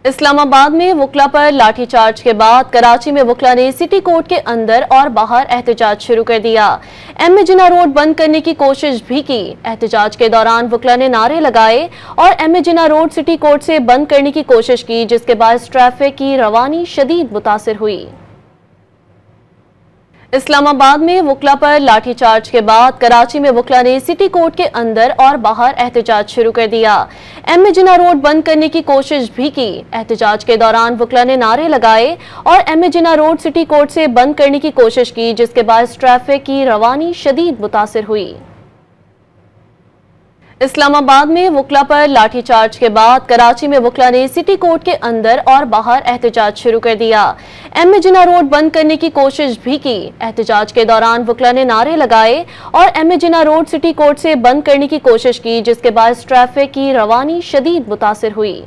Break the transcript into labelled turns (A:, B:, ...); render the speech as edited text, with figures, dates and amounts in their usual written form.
A: इस्लामाबाद में वकला पर लाठीचार्ज के बाद कराची में वकला ने सिटी कोर्ट के अंदर और बाहर एहतजाज शुरू कर दिया। एम जिन्ना रोड बंद करने की कोशिश भी की। एहतजाज के दौरान वकला ने नारे लगाए और एम जिन्ना रोड सिटी कोर्ट से बंद करने की कोशिश की, जिसके बाद ट्रैफिक की रवानी शदीद मुतासिर हुई। इस्लामाबाद में वकला पर लाठीचार्ज के बाद कराची में वकला ने सिटी कोर्ट के अंदर और बाहर एहतजाज शुरू कर दिया। एम जिन्ना रोड बंद करने की कोशिश भी की। एहतजाज के दौरान वकला ने नारे लगाए और एम जिन्ना रोड सिटी कोर्ट से बंद करने की कोशिश की, जिसके बाद ट्रैफिक की रवानी शदीद मुतासिर हुई। इस्लामाबाद में वकला पर लाठीचार्ज के बाद कराची में वकला ने सिटी कोर्ट के अंदर और बाहर एहतजाज शुरू कर दिया। एम जिन्ना रोड बंद करने की कोशिश भी की। एहतजाज के दौरान वकला ने नारे लगाए और एम जिन्ना रोड सिटी कोर्ट से बंद करने की कोशिश की, जिसके बाद ट्रैफिक की रवानी शदीद मुतासिर हुई।